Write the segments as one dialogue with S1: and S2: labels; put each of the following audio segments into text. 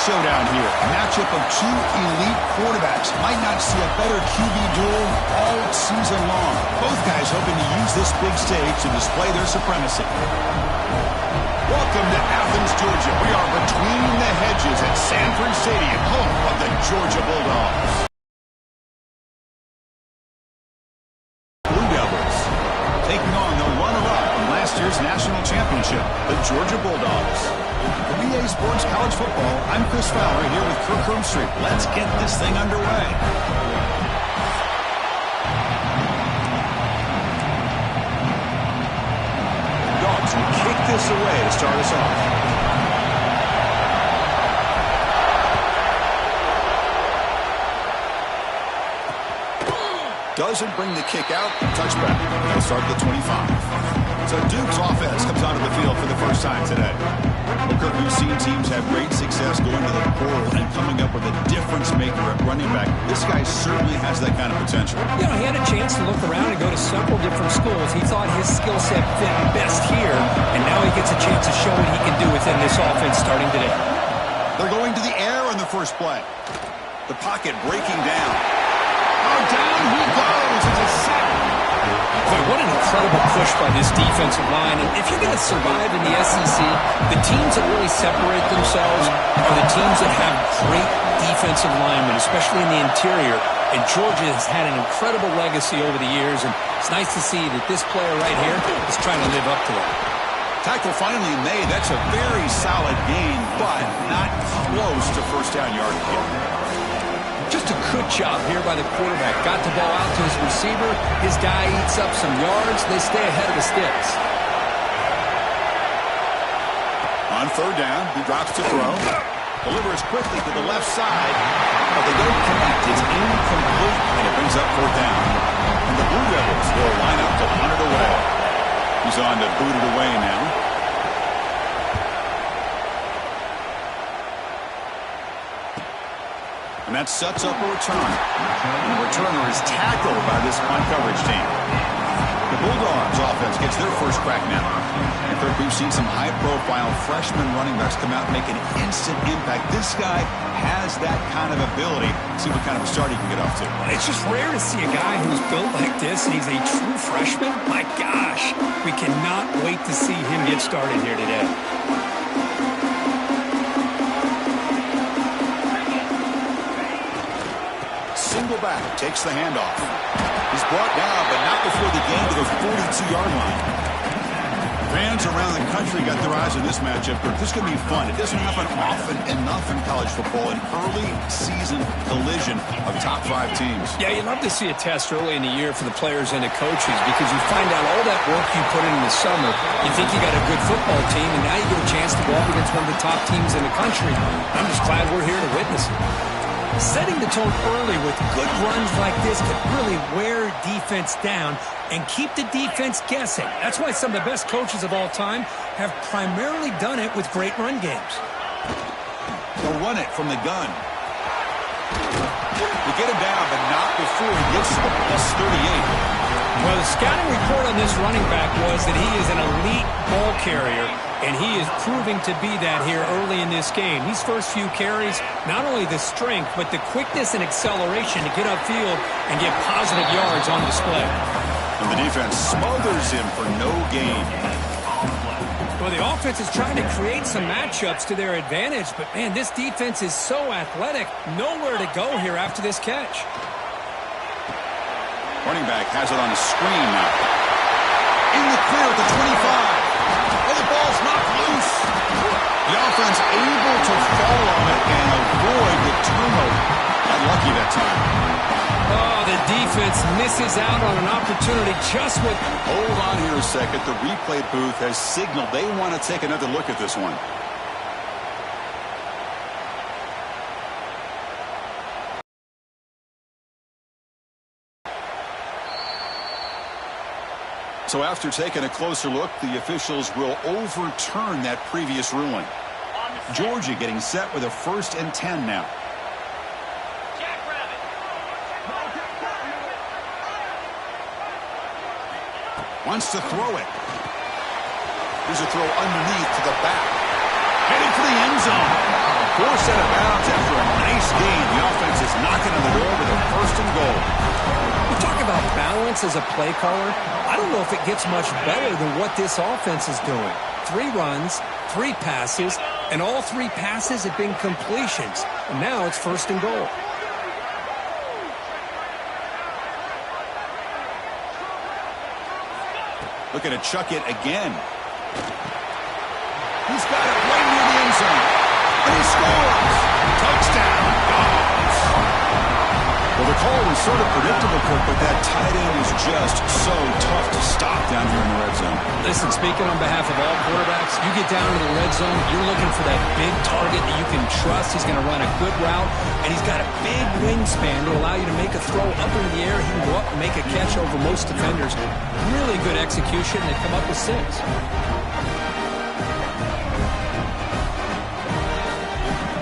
S1: showdown here. A matchup of two elite quarterbacks. Might not see a better QB duel all season long. Both guys hoping to use this big stage to display their supremacy. Welcome to Athens, Georgia. We are between the hedges at Sanford Stadium, home of the Georgia Bulldogs. Blue Devils taking on the runner-up from last year's national championship, the Georgia Bulldogs. For BA Sports College Football, I'm Chris Fowler here with Kirk Herbstreit. Let's get this thing underway. Dogs will kick this away to start us off. Doesn't bring the kick out. Touchback. They'll start at the 25. So Duke's offense comes onto the field for the first time today. Well, Kirk, we've seen teams have great success going to the portal and coming up with a difference maker at running back. This guy certainly has that kind of potential.
S2: You know, he had a chance to look around and go to several different schools. He thought his skill set fit best here, and now he gets a chance to show what he can do within this offense starting today.
S1: They're going to the air on the first play. The pocket breaking down. Oh, down he goes. It's a sack.
S2: Boy, what an incredible push by this defensive line. And if you're going to survive in the SEC, the teams that really separate themselves are the teams that have great defensive linemen, especially in the interior. And Georgia has had an incredible legacy over the years, and it's nice to see that this player right here is trying to live up to that.
S1: Tackle finally made. That's a very solid gain, but not close to first down yardage yet.
S2: Just a good job here by the quarterback. Got the ball out to his receiver. His guy eats up some yards. They stay ahead of the sticks.
S1: On third down, he drops to throw. Delivers quickly to the left side, but they don't connect. It's incomplete, and it brings up fourth down. And the Blue Devils will line up to punt it away. He's on to boot it away now. And that sets up a return. And the returner is tackled by this punt coverage team. The Bulldogs offense gets their first crack now. And Kirk, we've seen some high-profile freshman running backs come out and make an instant impact. This guy has that kind of ability. See what kind of a start he can get off to.
S2: It's just rare to see a guy who's built like this, and he's a true freshman. My gosh, we cannot wait to see him get started here today.
S1: Single back, takes the handoff. He's brought down, but not before the gain to the 42-yard line. Fans around the country got their eyes on this matchup. This is going to be fun. It doesn't happen often enough in college football, an early season collision of top 5 teams.
S2: Yeah, you love to see a test early in the year for the players and the coaches because you find out all that work you put in the summer. You think you got a good football team, and now you get a chance to go up against one of the top teams in the country. I'm just glad we're here to witness it. Setting the tone early with good runs like this can really wear defense down and keep the defense guessing. That's why some of the best coaches of all time have primarily done it with great run games.
S1: They'll run it from the gun. They get him down, but not before he gets to the +38.
S2: Well, the scouting report on this running back was that he is an elite ball carrier, and he is proving to be that here early in this game. These first few carries, not only the strength, but the quickness and acceleration to get upfield and get positive yards on display.
S1: And the defense smothers him for no gain.
S2: Well, the offense is trying to create some matchups to their advantage, but, man, this defense is so athletic. Nowhere to go here after this catch.
S1: Running back has it on a screen now. In the clear at the 25. And the ball's knocked loose. The offense able to fall on it and avoid the turnover. Unlucky that time.
S2: Oh, the defense misses out on an opportunity just with...
S1: Hold on here a second. The replay booth has signaled they want to take another look at this one. So after taking a closer look, the officials will overturn that previous ruling. Georgia getting set with a 1st and 10 now. Wants to throw it. Here's a throw underneath to the back. Headed for the end zone. Forced out of bounds after a nice gain. The offense is knocking on the door with a first and goal.
S2: You talk about balance as a play caller. I don't know if it gets much better than what this offense is doing. 3 runs, 3 passes, and all 3 passes have been completions. And now it's first and goal.
S1: Looking to chuck it again. He's got it right near the end zone. And he scores. Touchdown, Dogs. Well, the call was sort of predictable, Kirk, but that tight end is just so tough to stop down here in the red zone.
S2: Listen, speaking on behalf of all quarterbacks, you get down to the red zone, you're looking for that big target that you can trust. He's going to run a good route, and he's got a big wingspan to allow you to make a throw up into the air. He can go up and make a catch over most defenders. Really good execution. They come up with 6.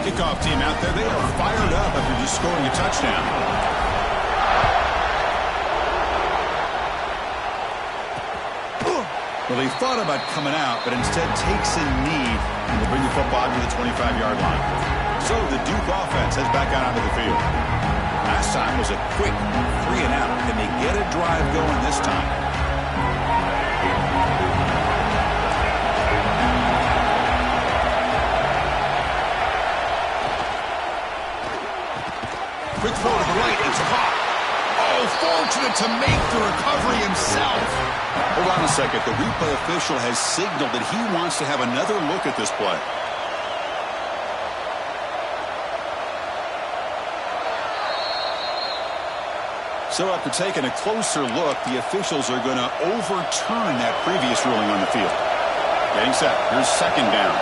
S1: Kickoff team out there, they are fired up after just scoring a touchdown. Well, they thought about coming out, but instead takes a knee and will bring the football to the 25-yard line. So the Duke offense heads back out onto the field. Last time was a quick 3 and out. Can they get a drive going this time? Quick throw to the right. It's caught. Oh, fortunate to make the recovery himself. Hold on a second. The replay official has signaled that he wants to have another look at this play. So after taking a closer look, the officials are going to overturn that previous ruling on the field. Getting set. Here's second down.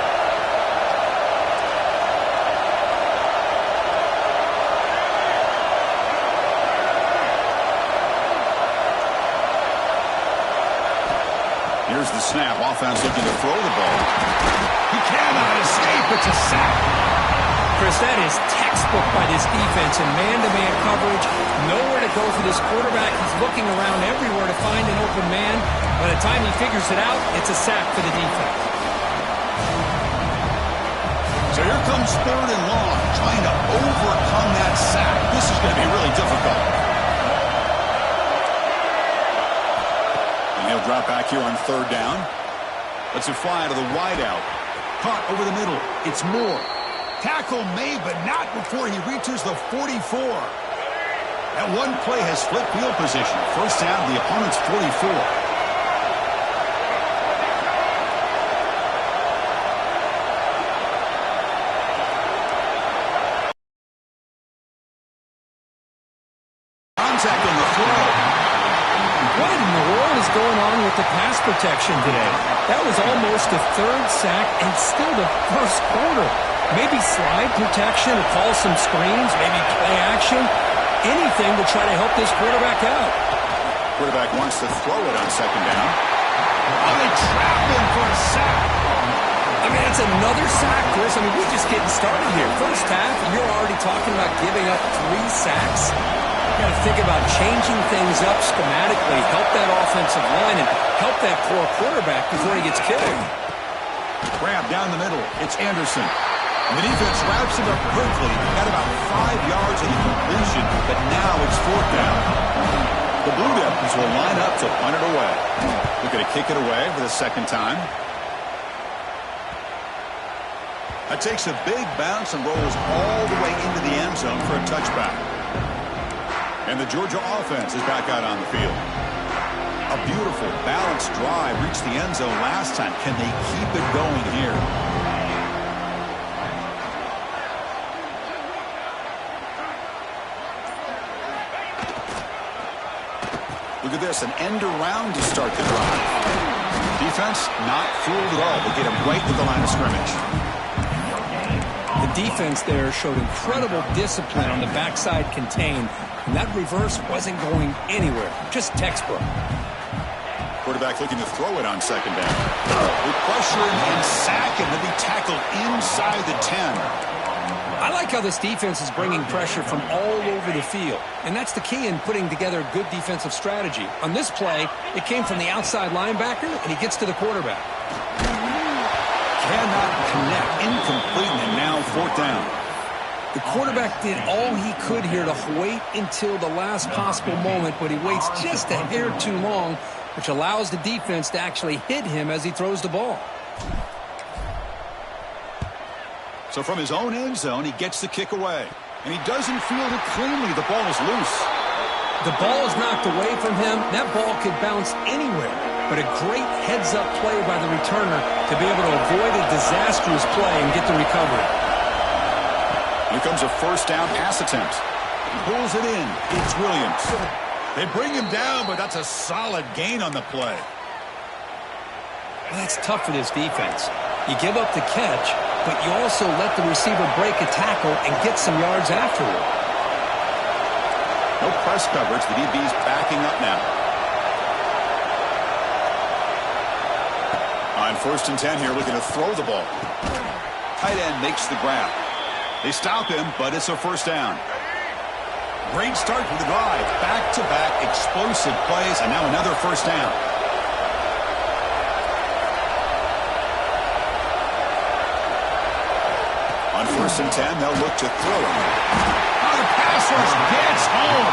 S1: Here's the snap. Offense looking to throw the ball. He cannot escape. It's a sack.
S2: Chris, that is textbook by this defense in man-to-man coverage. Nowhere to go for this quarterback. He's looking around everywhere to find an open man. By the time he figures it out, it's a sack for the defense.
S1: So here comes 3rd and long, trying to overcome that sack. This is going to be really difficult. He'll drop back here on 3rd down. Lets it fly out of the wideout. Caught over the middle. It's Moore. Tackle made, but not before he reaches the 44. That one play has flipped field position. First down, the opponent's 44. Contact on the throw.
S2: What in the world is going on with the pass protection today? That was almost the 3rd sack and still the 1st quarter. Maybe slide protection or call some screens, maybe play action. Anything to try to help this quarterback out.
S1: Quarterback wants to throw it on 2nd down. Oh, they trap him for a sack.
S2: I mean, it's another sack, Chris. I mean, we're just getting started here. First half, and you're already talking about giving up 3 sacks. Got to think about changing things up schematically, help that offensive line, and help that poor quarterback before he gets killed.
S1: Grab down the middle. It's Anderson. And the defense wraps him up quickly. Got about 5 yards in the completion, but now it's 4th down. The Blue Devils will line up to punt it away. They're going to kick it away for the 2nd time. That takes a big bounce and rolls all the way into the end zone for a touchback. And the Georgia offense is back out on the field. A beautiful, balanced drive reached the end zone last time. Can they keep it going here? Look at this, an end around to start the drive. Defense not fooled at all. They get him right at the line of scrimmage.
S2: The defense there showed incredible discipline on the backside contain, and that reverse wasn't going anywhere. Just textbook.
S1: Quarterback looking to throw it on 2nd down. They pressure him and sack him. He'll be tackled inside the 10.
S2: I like how this defense is bringing pressure from all over the field, and that's the key in putting together a good defensive strategy. On this play, it came from the outside linebacker, and he gets to the quarterback.
S1: cannot connect. Incomplete, and now fourth down.
S2: The quarterback did all he could here to wait until the last possible moment, but he waits just a hair too long, which allows the defense to actually hit him as he throws the ball.
S1: So from his own end zone, he gets the kick away. And he doesn't field it cleanly. The ball is loose.
S2: The ball is knocked away from him. That ball could bounce anywhere. But a great heads-up play by the returner to be able to avoid a disastrous play and get the recovery.
S1: Here comes a first down pass attempt. He pulls it in. It's Williams. They bring him down, but that's a solid gain on the play.
S2: Well, that's tough for this defense. You give up the catch, but you also let the receiver break a tackle and get some yards afterward.
S1: No press coverage. The DB's backing up now. On 1st and 10 here, looking to throw the ball. Tight end makes the grab. They stop him, but it's a first down. Great start for the drive. Back-to-back explosive plays, and now another first down. On 1st and 10, they'll look to throw him. Oh, the pass rush gets home.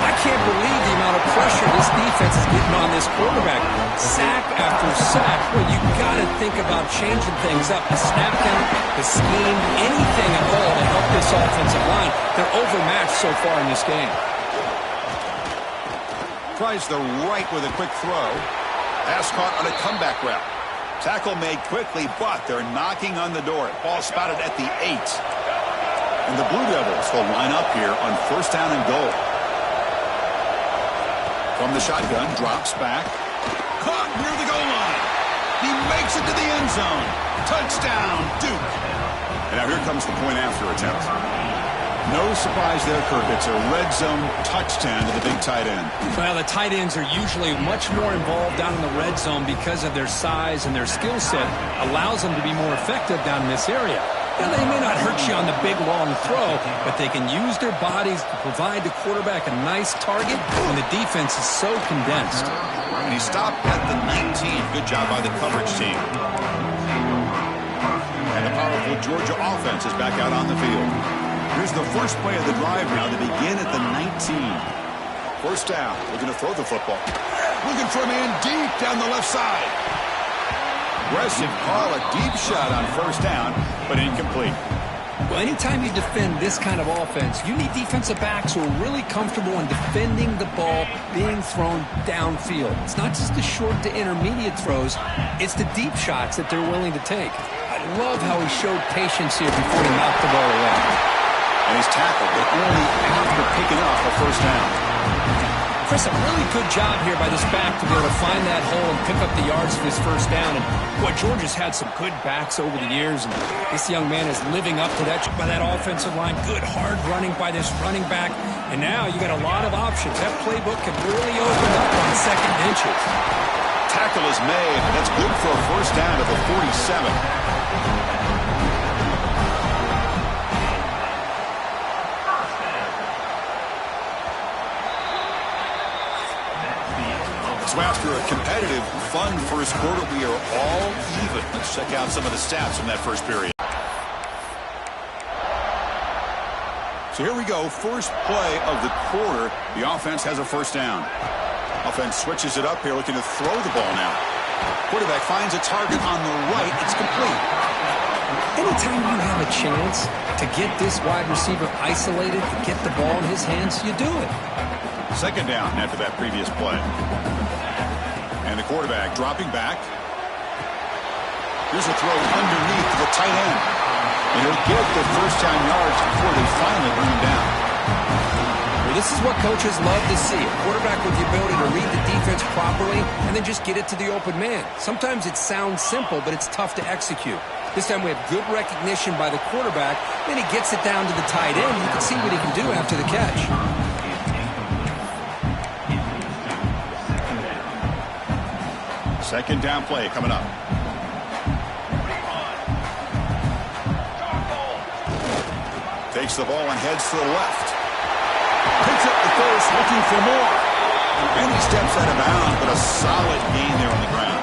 S2: I can't believe the amount of pressure this defense is getting on this quarterback. Sack after sack. Well, you got to think about changing things up. The snap count, the scheme, anything at all to help this offensive line. They're overmatched so far in this game.
S1: Tries the right with a quick throw. Pass caught on a comeback route. Tackle made quickly, but they're knocking on the door. Ball spotted at the 8. And the Blue Devils will line up here on first down and goal. From the shotgun, drops back. Caught near the goal line. He makes it to the end zone. Touchdown, Duke. And now here comes the point after attempt. No surprise there, Kirk. It's a red zone touchdown to the big tight end.
S2: Well, the tight ends are usually much more involved down in the red zone because of their size and their skill set allows them to be more effective down in this area. Now, they may not hurt you on the big, long throw, but they can use their bodies to provide the quarterback a nice target when the defense is so condensed.
S1: And he stopped at the 19. Good job by the coverage team. And the powerful Georgia offense is back out on the field. Here's the first play of the drive now to begin at the 19. First down, looking to throw the football. Looking for a man deep down the left side. Aggressive call, a deep shot on first down, but incomplete.
S2: Well, anytime you defend this kind of offense, you need defensive backs who are really comfortable in defending the ball being thrown downfield. It's not just the short to intermediate throws, it's the deep shots that they're willing to take. I love how he showed patience here before he knocked the ball away.
S1: And he's tackled, but only after picking up a first down.
S2: Chris, a really good job here by this back to be able to find that hole and pick up the yards for his first down. And boy, Georgia's had some good backs over the years, and this young man is living up to that by that offensive line. Good hard running by this running back. And now you got a lot of options. That playbook can really open up on second inches.
S1: Tackle is made, and that's good for a first down at the 47. So after a competitive, fun first quarter, we are all even. Let's check out some of the stats from that first period. So here we go. First play of the quarter. The offense has a first down. Offense switches it up here, looking to throw the ball now. Quarterback finds a target on the right. It's complete.
S2: Anytime you have a chance to get this wide receiver isolated, to get the ball in his hands, you do it.
S1: Second down after that previous play. And the quarterback dropping back. Here's a throw underneath to the tight end. And he'll get the first down yards before they finally bring him down.
S2: Well, this is what coaches love to see. A quarterback with the ability to read the defense properly and then just get it to the open man. Sometimes it sounds simple, but it's tough to execute. This time we have good recognition by the quarterback. Then he gets it down to the tight end. You can see what he can do after the catch.
S1: Second down play coming up. Takes the ball and heads to the left. Picks up the first, looking for more. And he steps out of bounds, but a solid gain there on the ground.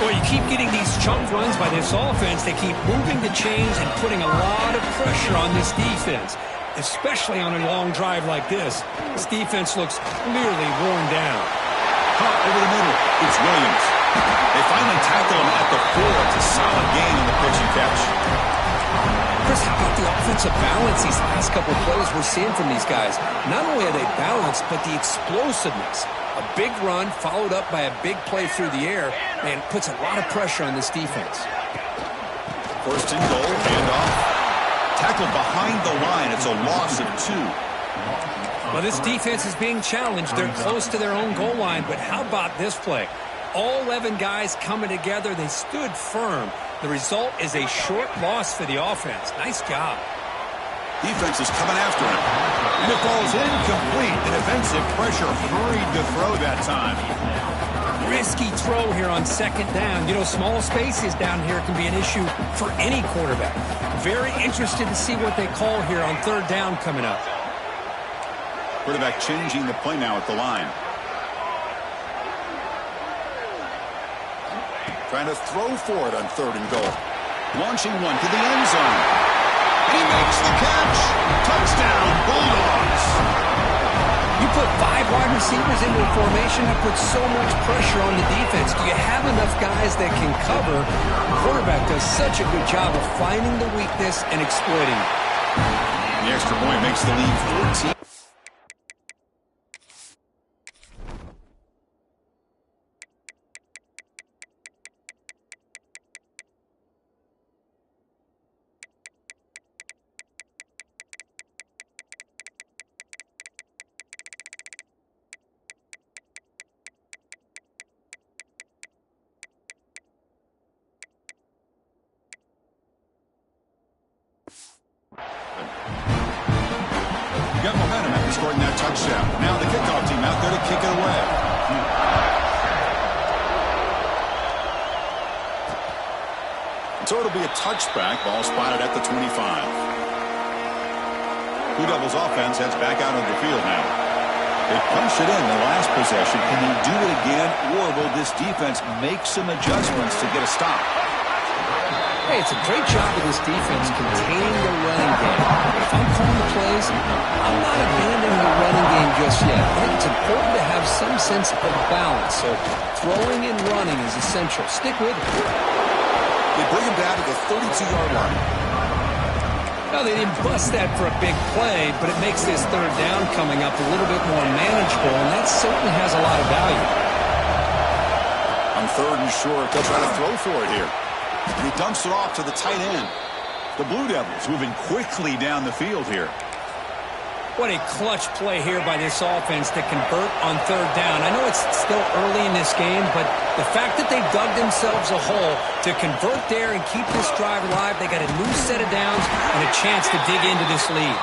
S2: Well, you keep getting these chunk runs by this offense. They keep moving the chains and putting a lot of pressure on this defense, especially on a long drive like this. This defense looks clearly worn down.
S1: Caught over the middle. It's Williams. They finally tackle him at the 4. It's a solid gain on the pitch and catch.
S2: Chris, how about the offensive balance these last couple of plays we're seeing from these guys? Not only are they balanced, but the explosiveness. A big run followed up by a big play through the air, and puts a lot of pressure on this defense.
S1: First and goal, handoff. Tackled behind the line. It's a loss of 2.
S2: Well, this defense is being challenged. They're close to their own goal line, but how about this play? All 11 guys coming together. They stood firm. The result is a short loss for the offense. Nice job.
S1: Defense is coming after him. And it falls incomplete. The defensive pressure hurried to throw that time.
S2: Risky throw here on second down. You know, small spaces down here can be an issue for any quarterback. Very interested to see what they call here on third down coming up.
S1: Quarterback changing the play now at the line. Trying to throw for it on third and goal. Launching one to the end zone. He makes the catch. Touchdown, Bulldogs.
S2: You put 5 wide receivers into a formation, that puts so much pressure on the defense. Do you have enough guys that can cover? The quarterback does such a good job of finding the weakness and exploiting it.
S1: The extra point makes the lead 14. Got momentum after scoring that touchdown. Now the kickoff team out there to kick it away. So it'll be a touchback. Ball spotted at the 25. Blue Devils offense heads back out on the field now. They punch it in the last possession. Can they do it again, or will this defense make some adjustments to get a stop?
S2: Hey, it's a great job of this defense containing the running game. If I'm calling the plays, I'm not abandoning the running game just yet. It's important to have some sense of balance, so throwing and running is essential. Stick with it.
S1: They bring him down to the 32-yard line.
S2: No, they didn't bust that for a big play, but it makes this third down coming up a little bit more manageable, and that certainly has a lot of value.
S1: On third and short, they'll try to throw for it here. And he dumps it off to the tight end. The Blue Devils moving quickly down the field here.
S2: What a clutch play here by this offense to convert on third down. I know it's still early in this game, but the fact that they dug themselves a hole to convert there and keep this drive alive, they got a new set of downs and a chance to dig into this lead.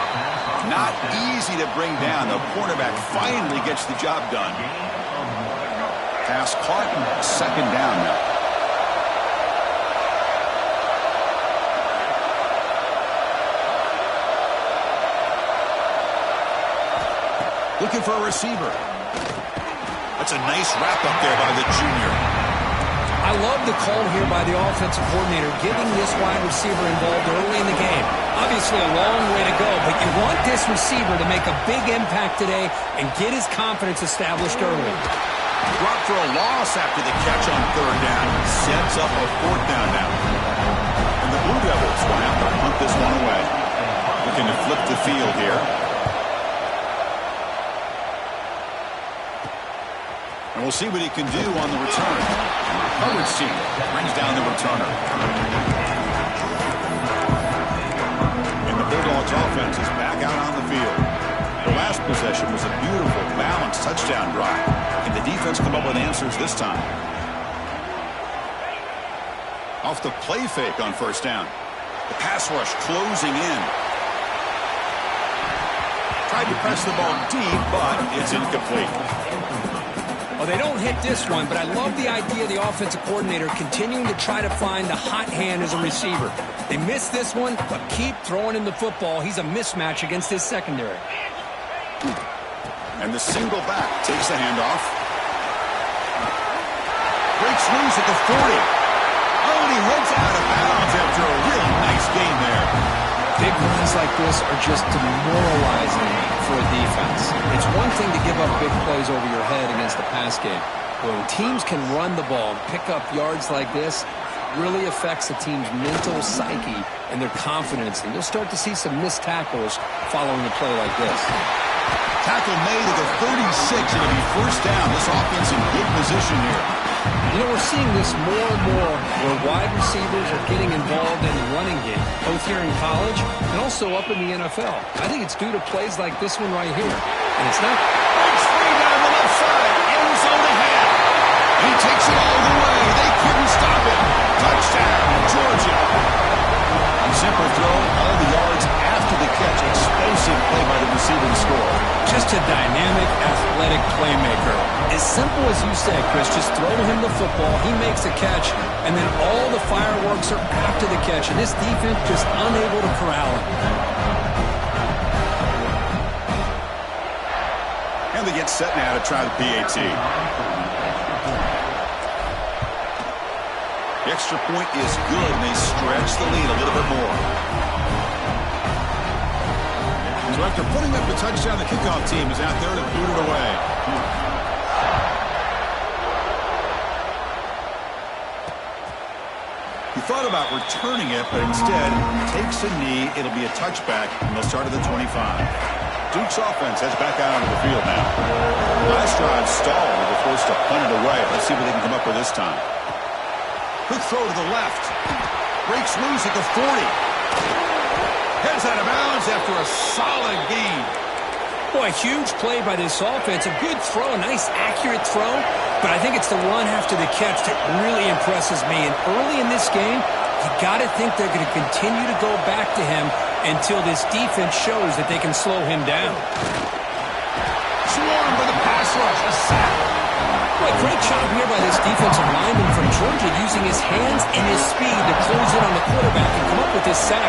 S1: Not easy to bring down. The cornerback finally gets the job done. Pass caught, second down now. Looking for a receiver. That's a nice wrap up there by the junior.
S2: I love the call here by the offensive coordinator, getting this wide receiver involved early in the game. Obviously a long way to go, but you want this receiver to make a big impact today and get his confidence established early.
S1: Brought for a loss after the catch on third down. Sets up a fourth down now. And the Blue Devils will have to punt this one away. Looking to flip the field here. And we'll see what he can do on the return. Howard's team brings down the returner. And the Bulldogs offense is back out on the field. The last possession was a beautiful, balanced touchdown drive. Can the defense come up with answers this time? Off the play fake on first down. The pass rush closing in. Tried to press the ball deep, but it's incomplete.
S2: Well, they don't hit this one, but I love the idea of the offensive coordinator continuing to try to find the hot hand as a receiver. They missed this one, but keep throwing him the football. He's a mismatch against his secondary.
S1: And the single back takes the handoff. Breaks loose at the 40. and he heads out of bounds after a really nice game there.
S2: Big runs like this are just demoralizing for a defense. It's one thing to give up big plays over your head against the pass game. But when teams can run the ball and pick up yards like this, it really affects the team's mental psyche and their confidence. And you'll start to see some missed tackles following a play like this.
S1: Tackle made at the 36. It'll be first down. This offense in good position here.
S2: You know, we're seeing this more and more where wide receivers are getting involved in the running game, both here in college and also up in the NFL. I think it's due to plays like this one right here. And it's not.
S1: Breaks free down the left side. End zone ahead. He takes it all the way. They couldn't stop it. Touchdown, Georgia. Simple throw, all the yards after the catch. Explosive play by the receiver to score.
S2: Just a dynamic, athletic playmaker. As simple as you said, Chris, just throw him the football, he makes a catch, and then all the fireworks are after the catch, and this defense just unable to corral him.
S1: And they get set now to try the PAT. The extra point is good, and they stretch the lead a little bit more. So after putting up the touchdown, the kickoff team is out there to boot it away. He thought about returning it, but instead takes a knee. It'll be a touchback, and they'll start at the 25. Duke's offense heads back out onto the field now. Last drive stalled. They were forced to punt it away. Let's see what they can come up with this time. Quick throw to the left. Breaks loose at the 40. Heads out of bounds after a solid gain.
S2: Boy, a huge play by this offense. A good throw, a nice accurate throw. But I think it's the run after the catch that really impresses me. And early in this game, you got to think they're going to continue to go back to him until this defense shows that they can slow him down.
S1: Swarm for the pass rush. A sack.
S2: Boy, great job here by this defensive lineman from Georgia using his hands and his speed to close in on the quarterback and come up with this sack.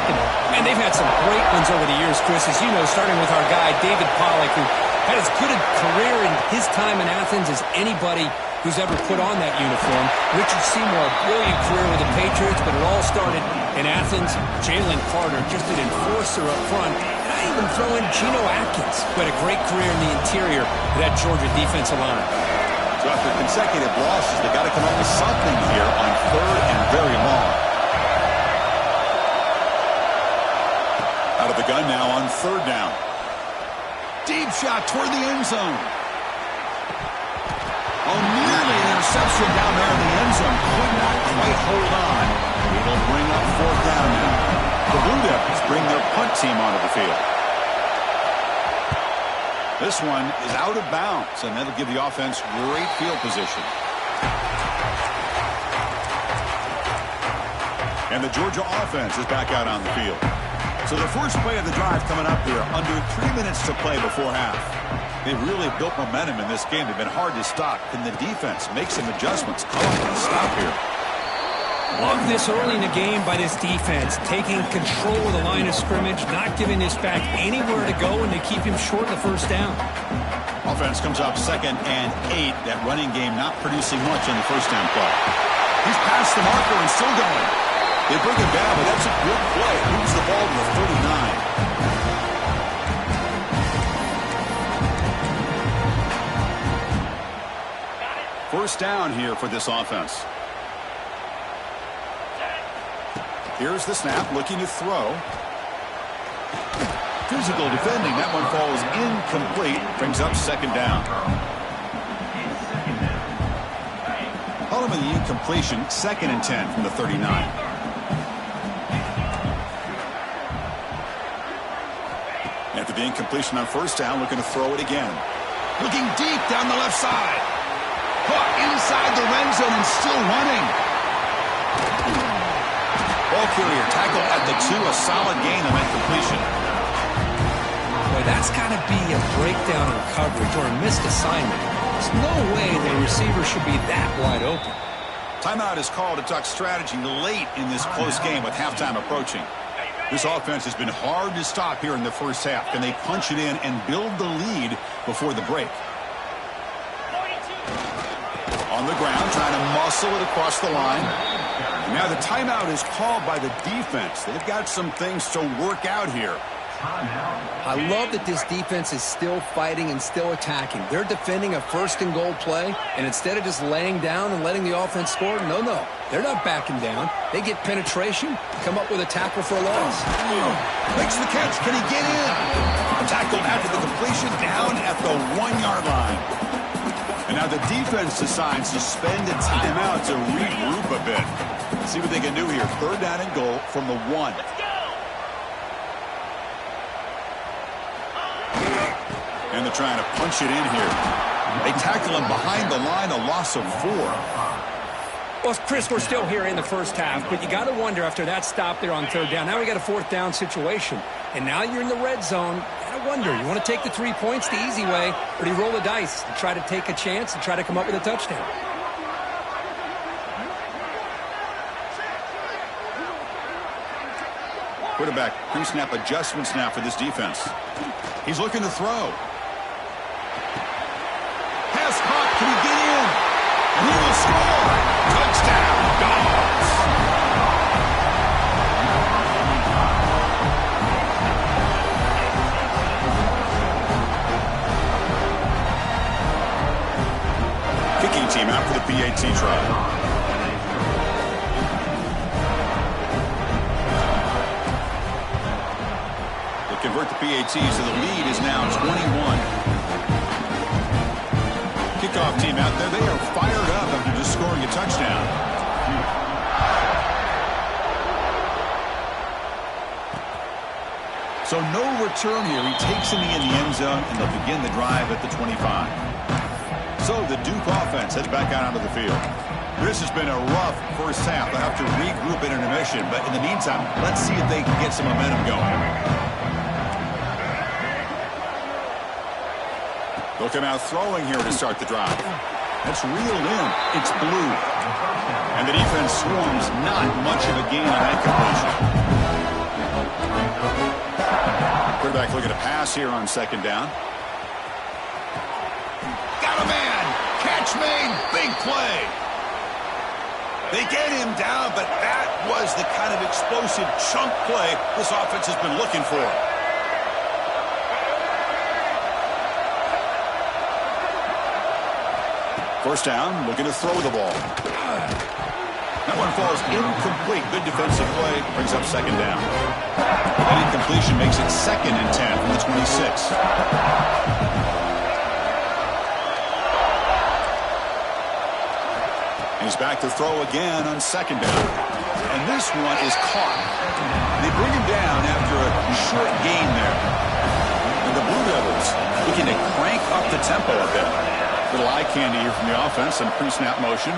S2: And they've had some great ones over the years, Chris, as you know, starting with our guy, David Pollack, who had as good a career in his time in Athens as anybody who's ever put on that uniform. Richard Seymour, a brilliant career with the Patriots, but it all started in Athens. Jalen Carter, just an enforcer up front. And I even throw in Geno Atkins, who had a great career in the interior of that Georgia defensive line.
S1: So after consecutive losses, they got to come up with something here on third and very long. Out of the gun now on third down. Deep shot toward the end zone. Oh, nearly an interception down there in the end zone. Could not quite hold on. It'll bring up fourth down now. The Blue Devils bring their punt team onto the field. This one is out of bounds, and that'll give the offense great field position. And the Georgia offense is back out on the field. So the first play of the drive coming up here, under 3 minutes to play before half. They've really built momentum in this game. They've been hard to stop. Can the defense make some adjustments? Come on, stop here.
S2: Love this early in the game by this defense, taking control of the line of scrimmage, not giving this back anywhere to go, and they keep him short of the first down.
S1: Offense comes up 2nd and 8. That running game not producing much on the first down play. He's past the marker and still going. They bring him down, but that's a good play. Moves the ball to the 39. First down here for this offense. Here's the snap, looking to throw. Physical defending. That one falls incomplete. Brings up 2nd down. Following the incompletion, 2nd and 10 from the 39. After the incompletion on first down, looking to throw it again. Looking deep down the left side. Caught inside the red zone and still running. Ball carrier tackle at the 2, a solid gain on that completion.
S2: Boy, that's got to be a breakdown in coverage or a missed assignment. There's no way that a receiver should be that wide open.
S1: Timeout is called to talk strategy late in this close game with halftime approaching. This offense has been hard to stop here in the first half. Can they punch it in and build the lead before the break? On On the ground, trying to muscle it across the line. Now the timeout is called by the defense. They've got some things to work out here.
S2: I love that this defense is still fighting and still attacking. They're defending a first-and-goal play, and instead of just laying down and letting the offense score, no, they're not backing down. They get penetration, come up with a tackle for a loss.
S1: Makes the catch. Can he get in? Tackled after the completion, down at the 1-yard line. And now the defense decides to spend a timeout to regroup a bit. Let's see what they can do here. 3rd down and goal from the 1. And they're trying to punch it in here. They tackle him behind the line, a loss of 4.
S2: Well, Chris, we're still here in the first half, but you got to wonder after that stop there on 3rd down. Now we got a 4th down situation, and now you're in the red zone. You got to wonder, you want to take the 3 points the easy way, or do you roll the dice and try to take a chance and try to come up with a touchdown?
S1: Quarterback pre-snap adjustments now for this defense. He's looking to throw. Pass caught. Can he get in? And he will score. Touchdown, Dogs. Kicking team out for the PAT try. Convert the PATs, so the lead is now 21. Kickoff team out there. They are fired up after just scoring a touchdown. So no return here. He takes him in the end zone, and they'll begin the drive at the 25. So the Duke offense heads back out onto the field. This has been a rough first half. They'll have to regroup in intermission, but in the meantime, let's see if they can get some momentum going. They'll come out throwing here to start the drive. That's reeled in. It's blue. And the defense swarms. Not much of a gain on that completion. Quarterback looking to pass here on 2nd down. Got a man. Catch made. Big play. They get him down, but that was the kind of explosive chunk play this offense has been looking for. First down, looking to throw the ball. That one falls incomplete. Good defensive play. Brings up 2nd down. That incompletion makes it 2nd and 10 from the 26. And he's back to throw again on 2nd down. And this one is caught. They bring him down after a short gain there. And the Blue Devils looking to crank up the tempo a bit. Little eye candy here from the offense and pre-snap motion.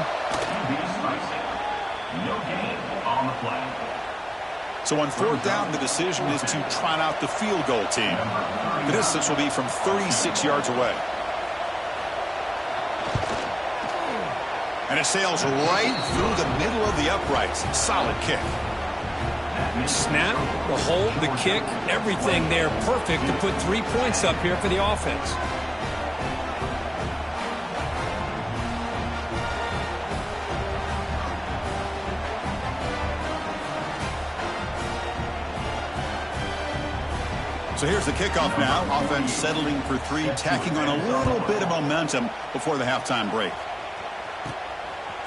S1: So on 4th down, the decision is to trot out the field goal team. The distance will be from 36 yards away. And it sails right through the middle of the uprights. Solid kick.
S2: Snap, the hold, the kick, everything there perfect to put 3 points up here for the offense.
S1: So here's the kickoff now. Offense settling for 3, tacking on a little bit of momentum before the halftime break.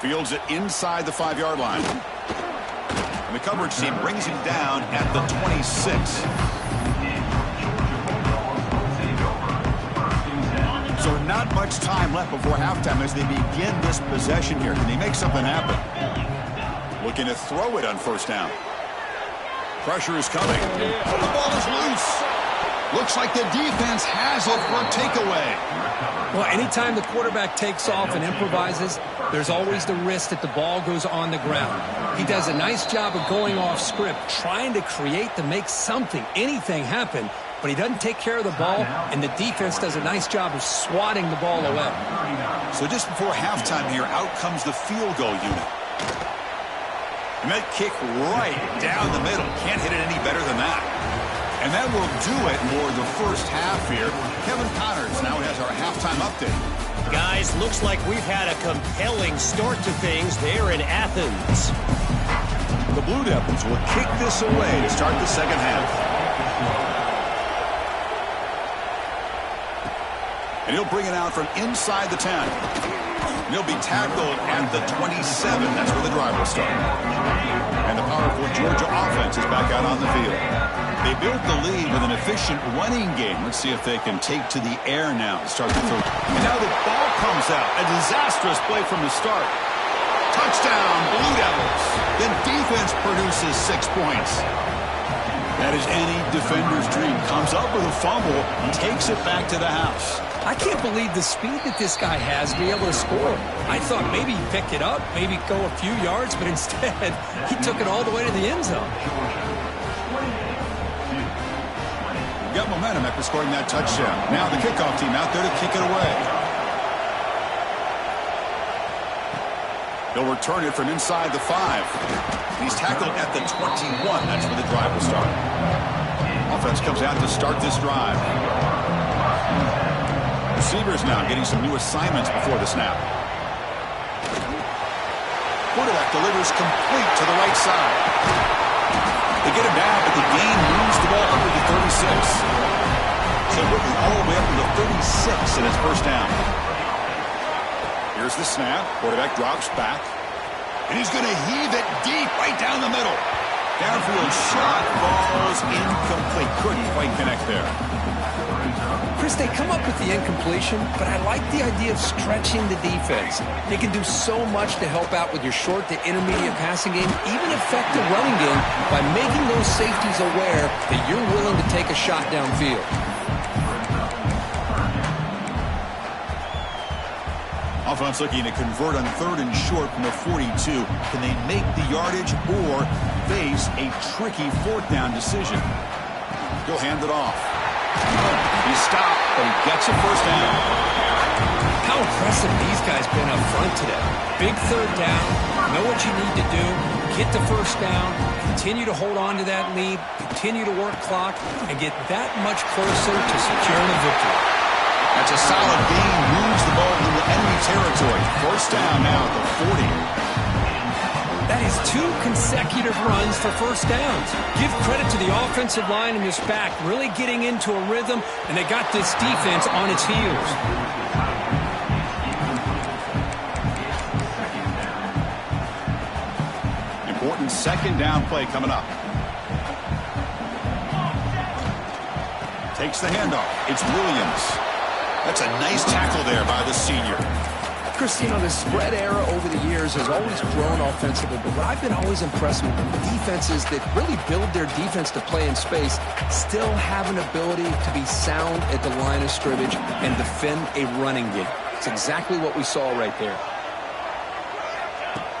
S1: Fields it inside the 5-yard line. And the coverage team brings him down at the 26. So not much time left before halftime as they begin this possession here. Can they make something happen? Looking to throw it on 1st down. Pressure is coming. The ball is loose. Looks like the defense has it for a takeaway.
S2: Well, anytime the quarterback takes off and improvises, there's always the risk that the ball goes on the ground. He does a nice job of going off script, trying to create to make something, anything happen, but he doesn't take care of the ball, and the defense does a nice job of swatting the ball away.
S1: So just before halftime here, out comes the field goal unit. And that kick right down the middle. Can't hit it any better than that. And that will do it for the first half here. Kevin Connors now has our halftime update.
S3: Guys, looks like we've had a compelling start to things there in Athens.
S1: The Blue Devils will kick this away to start the second half. And he'll bring it out from inside the 10. He'll be tackled at the 27. That's where the drive will start. And the powerful Georgia offense is back out on the field. They built the lead with an efficient running game. Let's see if they can take to the air now to start the third. And now the ball comes out. A disastrous play from the start. Touchdown, Blue Devils. Then defense produces 6 points. That is any defender's dream. Comes up with a fumble, takes it back to the house.
S2: I can't believe the speed that this guy has to be able to score. I thought maybe he picked it up, maybe go a few yards, but instead he took it all the way to the end zone.
S1: Got momentum after scoring that touchdown. Now the kickoff team out there to kick it away. They'll return it from inside the 5. He's tackled at the 21. That's where the drive will start. Offense comes out to start this drive. Receivers now getting some new assignments before the snap. Quarterback delivers complete to the right side. They get him down, but the gain moves the ball under the 36. So looking all the way up to the 36 in its first down. Here's the snap. Quarterback drops back. And he's going to heave it deep right down the middle. Downfield shot falls incomplete. Couldn't quite connect there.
S2: Chris, they come up with the incompletion, but I like the idea of stretching the defense. They can do so much to help out with your short to intermediate passing game, even affect the running game by making those safeties aware that you're willing to take a shot downfield.
S1: Offense looking to convert on 3rd and short from the 42. Can they make the yardage or face a tricky 4th down decision? He'll hand it off. He's stopped, but he gets a first down.
S2: How impressive these guys been up front today. Big 3rd down, know what you need to do, get the first down, continue to hold on to that lead, continue to work clock, and get that much closer to securing a victory.
S1: That's a solid gain, moves the ball into enemy territory. First down now at the 40.
S2: That is 2 consecutive runs for first downs. Give credit to the offensive line in this back, really getting into a rhythm, and they got this defense on its heels.
S1: Important second down play coming up. Takes the handoff. It's Williams. That's a nice tackle there by the senior.
S2: Chris, you know, the spread era over the years has always grown offensively, but what I've been always impressed with defenses that really build their defense to play in space still have an ability to be sound at the line of scrimmage and defend a running game. It's exactly what we saw right there.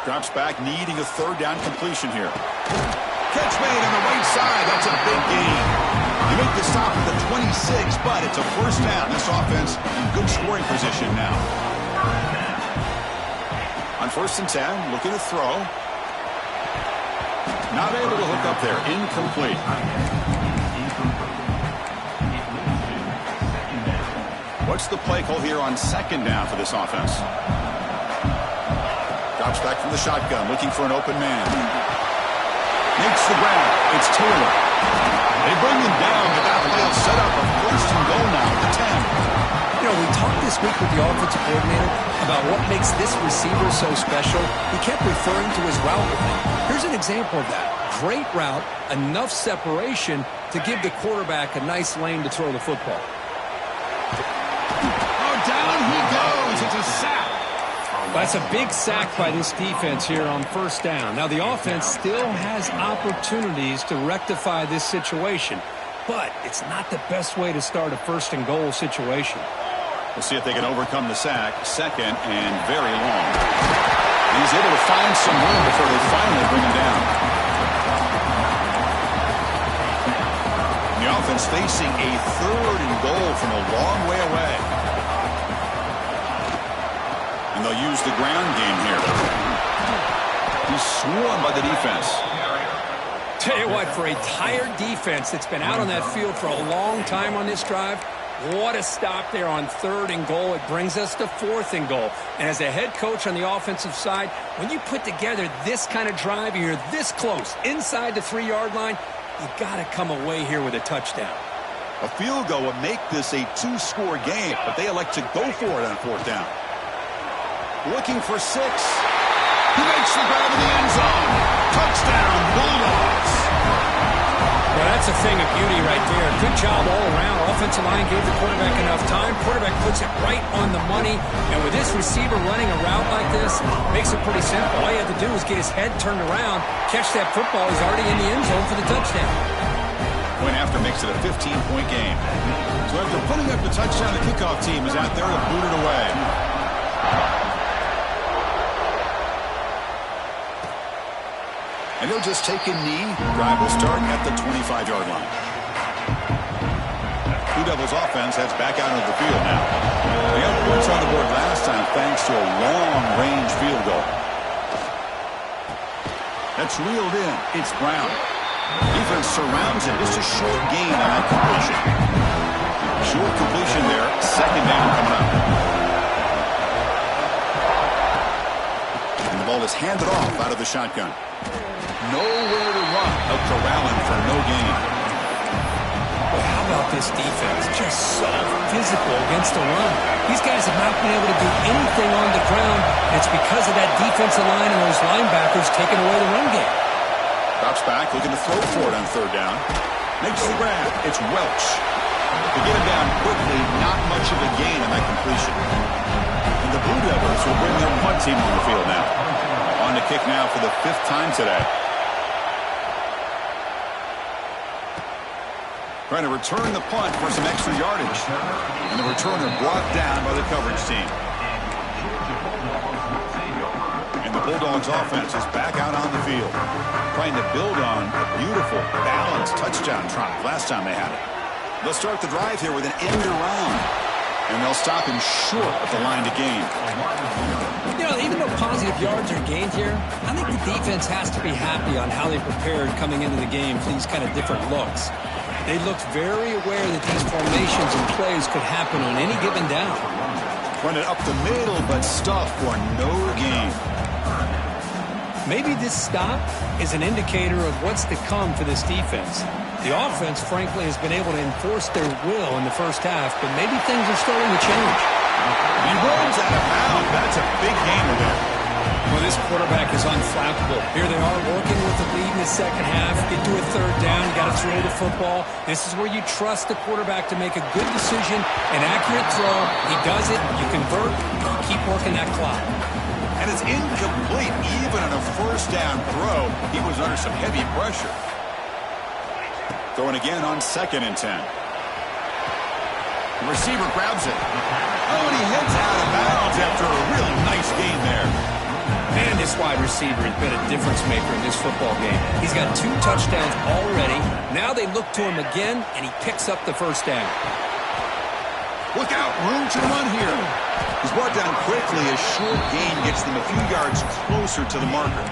S1: Drops back, needing a 3rd down completion here. Catch made on the right side. That's a big gain. You make the stop at the 26, but it's a first down. This offense in good scoring position now. On 1st and 10, looking to throw. Not able to hook up there. Incomplete. What's the play call here on 2nd down for this offense? Drops back from the shotgun, looking for an open man. Makes the grab. It's Taylor. They bring him down, but that play will set up a 1st and goal now at the 10.
S2: You know, we talked this week with the offensive coordinator about what makes this receiver so special. He kept referring to his route with him. Here's an example of that. Great route, enough separation to give the quarterback a nice lane to throw the football.
S1: Oh, down he goes. It's a sack.
S2: That's a big sack by this defense here on 1st down. Now, the offense still has opportunities to rectify this situation, but it's not the best way to start a 1st and goal situation.
S1: We'll see if they can overcome the sack. 2nd and very long. He's able to find some room before they finally bring him down. The offense facing a 3rd and goal from a long way away. And they'll use the ground game here. He's swarmed by the defense.
S2: Tell you what, for a tired defense that's been out on that field for a long time on this drive, What a stop there on 3rd and goal. It brings us to 4th and goal. And as a head coach on the offensive side, when you put together this kind of drive, you're this close inside the 3-yard line, you got to come away here with a touchdown.
S1: A field goal would make this a 2-score game, but they elect to go for it on 4th down. Looking for 6. He makes the grab in the end zone. Touchdown, Bulldogs.
S2: Well, that's a thing of beauty right there. Good job all around. Offensive line gave the quarterback enough time. Quarterback puts it right on the money. And with this receiver running a route like this, makes it pretty simple. All you have to do is get his head turned around, catch that football. He's already in the end zone for the touchdown.
S1: Point after makes it a 15-point game. So after putting up the touchdown, the kickoff team is out there to boot it away. And he'll just take a knee. Drive will start at the 25-yard line. Blue Devils offense heads back out into the field now. They got points on the board last time thanks to a long-range field goal. That's reeled in. It's Brown. Defense surrounds him. Just a short gain on that completion. Short completion there. 2nd down coming up. And the ball is handed off out of the shotgun. Nowhere to run. Out to Rowland for no gain.
S2: Well, how about this defense? Just so physical against the run. These guys have not been able to do anything on the ground. It's because of that defensive line and those linebackers taking away the run game.
S1: Drops back, looking to throw for it on 3rd down. Makes the grab. It's Welch. To get him down quickly, not much of a gain on that completion. And the Blue Devils will bring their punt team on the field now. On to kick now for the 5th time today. Trying to return the punt for some extra yardage. And the returner brought down by the coverage team. And the Bulldogs offense is back out on the field. Trying to build on a beautiful, balanced touchdown drive last time they had it. They'll start the drive here with an end around. And they'll stop him short of the line to gain.
S2: You know, even though positive yards are gained here, I think the defense has to be happy on how they prepared coming into the game for these kind of different looks. They looked very aware that these formations and plays could happen on any given down.
S1: Run it up the middle, but stuff for no gain.
S2: Maybe this stop is an indicator of what's to come for this defense. The offense, frankly, has been able to enforce their will in the first half, but maybe things are starting to change.
S1: He rolls out of bounds. That's a big gainer there.
S2: Well, this quarterback is unflappable. Here they are working with the lead in the second half. Get to a 3rd down. You got to throw the football. This is where you trust the quarterback to make a good decision, an accurate throw. He does it. You convert. You keep working that clock.
S1: And it's incomplete. Even on a 1st down throw, he was under some heavy pressure. Throwing again on 2nd and 10. The receiver grabs it. Oh, and he heads out of bounds after a really nice gain there.
S2: Man, this wide receiver has been a difference maker in this football game. He's got 2 touchdowns already. Now they look to him again, and he picks up the 1st down.
S1: Look out, room to run here. He's brought down quickly. A short gain gets them a few yards closer to the marker.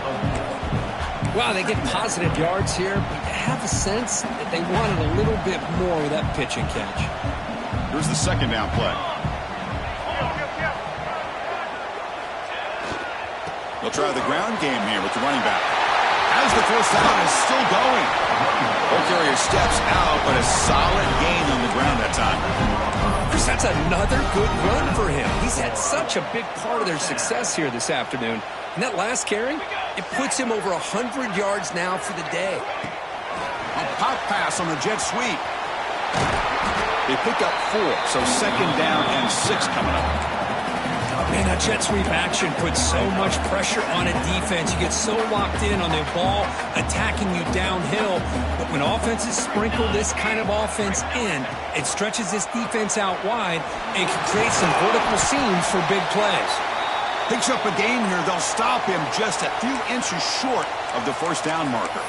S2: Wow, they get positive yards here, but you have a sense that they wanted a little bit more with that pitch and catch.
S1: Here's the 2nd down play. They'll try the ground game here with the running back. As the 1st down is still going. Ball carrier steps out, but a solid gain on the ground that time.
S2: Chris, that's another good run for him. He's had such a big part of their success here this afternoon. And that last carry, it puts him over 100 yards now for the day.
S1: A pop pass on the jet sweep. They pick up 4, so 2nd down and 6 coming up.
S2: Man, that jet sweep action puts so much pressure on a defense. You get so locked in on the ball attacking you downhill. But when offenses sprinkle this kind of offense in, it stretches this defense out wide and can create some vertical seams for big plays.
S1: Picks up a gain here. They'll stop him just a few inches short of the 1st down marker.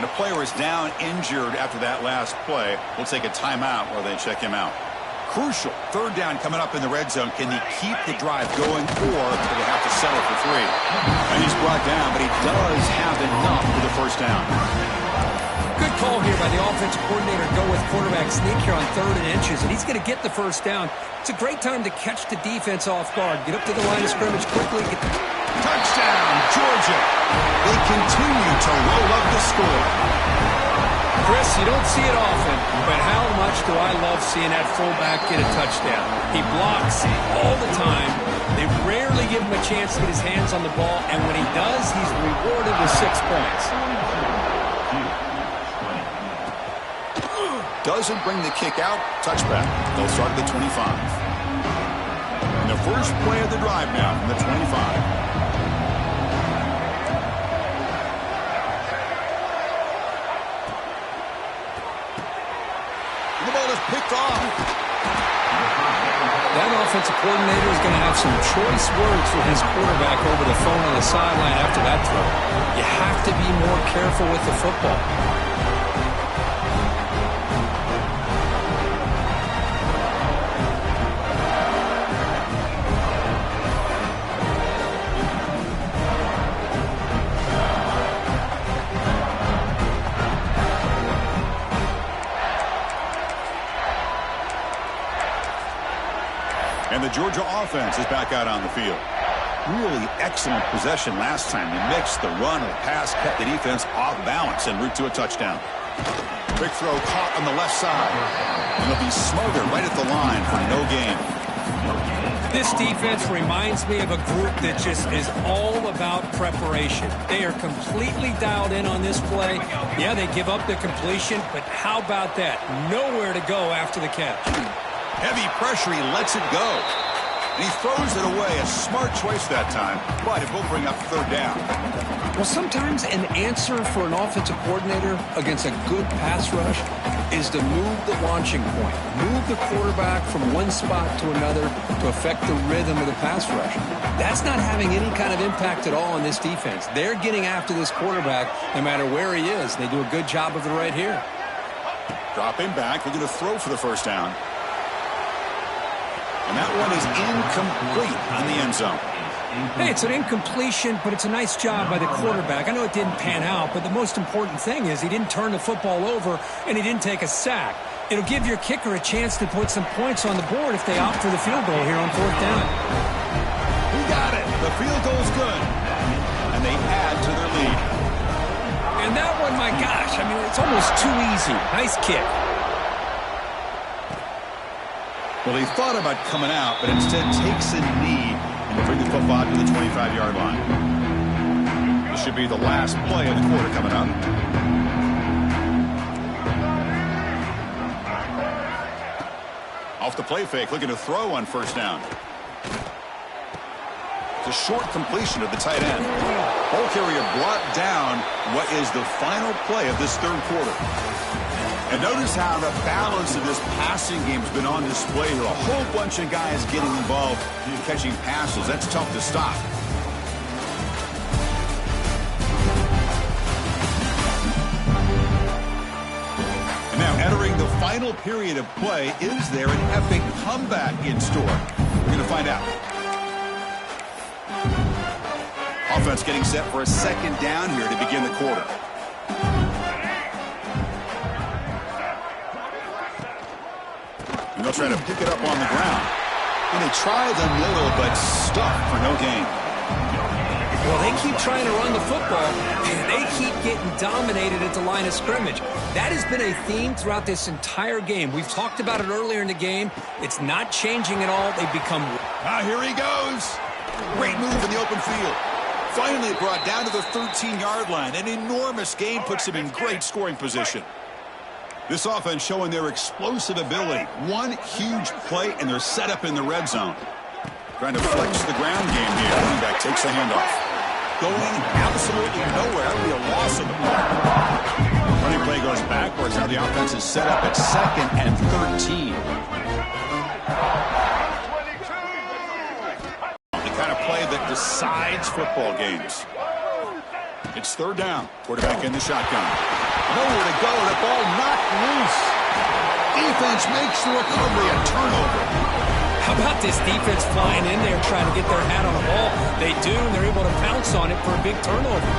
S1: And a player is down injured after that last play. We'll take a timeout while they check him out. Crucial 3rd down coming up in the red zone. Can he keep the drive going, or do they have to settle for 3? And he's brought down, but he does have enough for the 1st down.
S2: Good call here by the offensive coordinator to go with quarterback sneak here on 3rd and inches, and he's going to get the first down. It's a great time to catch the defense off guard. Get up to the line of scrimmage quickly.
S1: Touchdown, Georgia. They continue to roll up the score.
S2: Chris, you don't see it often, but how much do I love seeing that fullback get a touchdown. He blocks all the time. They rarely give him a chance to get his hands on the ball, and when he does, he's rewarded with 6 points.
S1: Doesn't bring the kick out. Touchback. They'll start at the 25. And the first play of the drive now from the 25. The ball is picked off.
S2: That offensive coordinator is going to have some choice words for his quarterback over the phone on the sideline after that throw. You have to be more careful with the football.
S1: And the Georgia offense is back out on the field. Really excellent possession last time. They mixed the run and the pass, kept the defense off balance en route to a touchdown. Quick throw caught on the left side. And they'll be smothered right at the line for no gain.
S2: This defense reminds me of a group that just is all about preparation. They are completely dialed in on this play. Yeah, they give up the completion, but how about that? Nowhere to go after the catch.
S1: Heavy pressure, he lets it go. And he throws it away. A smart choice that time, but it will bring up 3rd down.
S2: Well, sometimes an answer for an offensive coordinator against a good pass rush is to move the launching point. Move the quarterback from one spot to another to affect the rhythm of the pass rush. That's not having any kind of impact at all on this defense. They're getting after this quarterback no matter where he is. They do a good job of it right here.
S1: Dropping back, looking to throw for the first down. And that one is incomplete in the end zone.
S2: Hey, it's an incompletion, but it's a nice job by the quarterback. I know it didn't pan out, but the most important thing is he didn't turn the football over and he didn't take a sack. It'll give your kicker a chance to put some points on the board if they opt for the field goal here on 4th down.
S1: He got it. The field goal's good. And they add to their lead.
S2: And that one, my gosh, I mean, it's almost too easy. Nice kick.
S1: Well, he thought about coming out, but instead takes a knee and bring the football to the 25-yard line. This should be the last play of the quarter coming up. Off the play fake, looking to throw on 1st down. It's a short completion of the tight end. Ball carrier brought down what is the final play of this 3rd quarter. And notice how the balance of this passing game has been on display here. A whole bunch of guys getting involved in catching passes. That's tough to stop. And now entering the final period of play, is there an epic comeback in store? We're going to find out. Offense getting set for a 2nd down here to begin the quarter. And they'll try to pick it up on the ground. And they try the middle, but stuck for no gain.
S2: Well, they keep trying to run the football, and they keep getting dominated at the line of scrimmage. That has been a theme throughout this entire game. We've talked about it earlier in the game. It's not changing at all. They've become...
S1: Now here he goes. Great move in the open field. Finally brought down to the 13-yard line. An enormous gain puts him in great scoring position. This offense showing their explosive ability. One huge play, and they're set up in the red zone. Trying to flex the ground game here. Running back takes the handoff. Going absolutely nowhere. That'll be a loss of the ball. Running play goes backwards. Now the offense is set up at 2nd and 13. The kind of play that decides football games. It's 3rd down. Quarterback in the shotgun. Nowhere to go. The ball knocked loose. Defense makes the recovery a turnover.
S2: How about this defense flying in there trying to get their hat on the ball? They do, and they're able to pounce on it for a big turnover.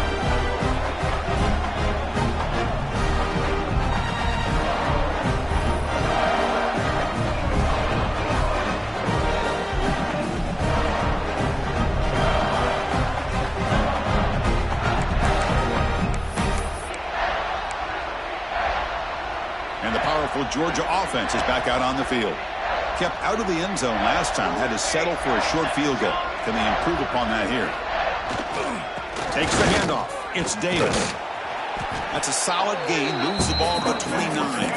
S1: Successful Georgia offense is back out on the field. Kept out of the end zone last time. Had to settle for a short field goal. Can they improve upon that here? Takes the handoff. It's Davis. That's a solid gain. Moves the ball to the 29.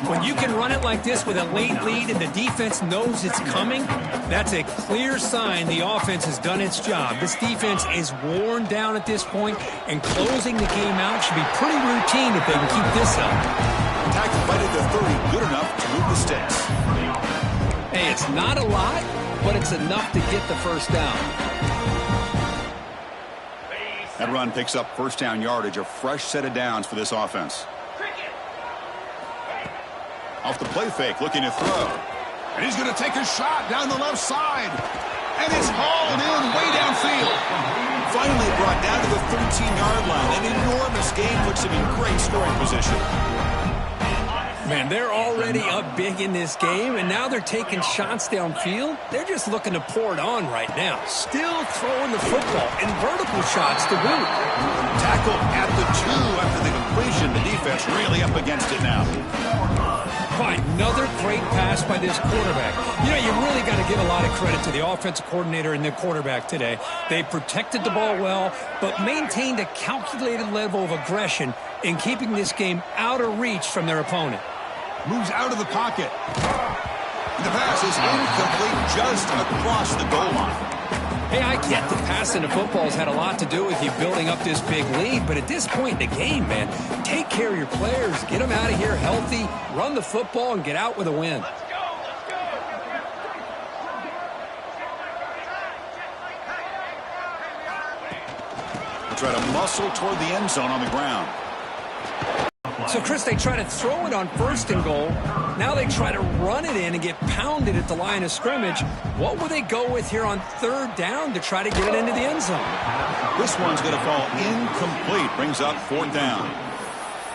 S2: When you can run it like this with a late lead and the defense knows it's coming, that's a clear sign the offense has done its job. This defense is worn down at this point, and closing the game out should be pretty routine if they can keep this up.
S1: Tackle right at the 30, good enough to move the sticks.
S2: Hey, it's not a lot, but it's enough to get the first down.
S1: That run picks up first down yardage, a fresh set of downs for this offense. Off the play fake, looking to throw. And he's going to take a shot down the left side. And it's hauled in way downfield. Finally brought down to the 13-yard line. An enormous gain puts him in great scoring position.
S2: Man, they're already up big in this game, and now they're taking shots downfield. They're just looking to pour it on right now. Still throwing the football and vertical shots to boot.
S1: Tackle at the 2 after the completion. The defense really up against it now.
S2: Another great pass by this quarterback. You know, you really got to give a lot of credit to the offensive coordinator and the quarterback today. They protected the ball well, but maintained a calculated level of aggression in keeping this game out of reach from their opponent.
S1: Moves out of the pocket. The pass is incomplete just across the goal line.
S2: Hey, I get the passing the football's had a lot to do with you building up this big lead, but at this point in the game, man, take care of your players, get them out of here healthy, run the football, and get out with a win.
S4: Let's go.
S1: Try to muscle toward the end zone on the ground.
S2: So, Chris, they try to throw it on first and goal. Now they try to run it in and get pounded at the line of scrimmage. What will they go with here on third down to try to get it into the end zone?
S1: This one's going to fall incomplete. Brings up fourth down.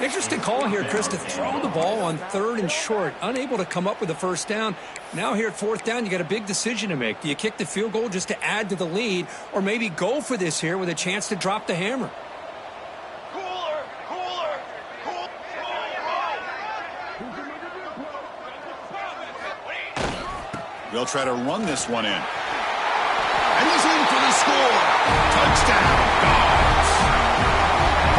S2: Interesting call here, Chris, to throw the ball on third and short. Unable to come up with a first down. Now here at fourth down, you got a big decision to make. Do you kick the field goal just to add to the lead, or maybe go for this here with a chance to drop the hammer?
S1: They'll try to run this one in. And he's in for the score. Touchdown, Dogs.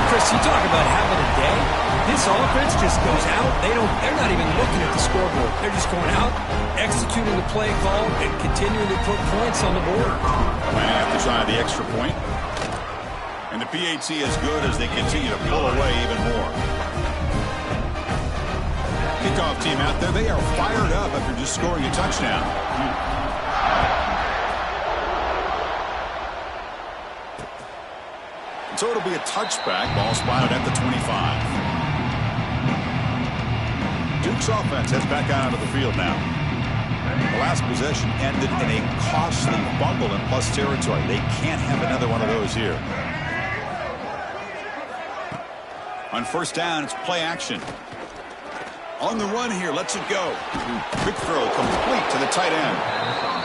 S2: Chris, you talk about having a day. This offense just goes out. They're not even looking at the scoreboard. They're just going out, executing the play call, and continuing to put points on the board.
S1: Might have to try the extra point. And the PAT is good as they continue to pull away even more. Kickoff team out there, they are fired up after just scoring a touchdown. And so it'll be a touchback. Ball spotted at the 25. Duke's offense heads back out of the field now. The last possession ended in a costly fumble in plus territory. They can't have another one of those here. On first down, it's play action. On the run here, lets it go. Quick throw, complete to the tight end.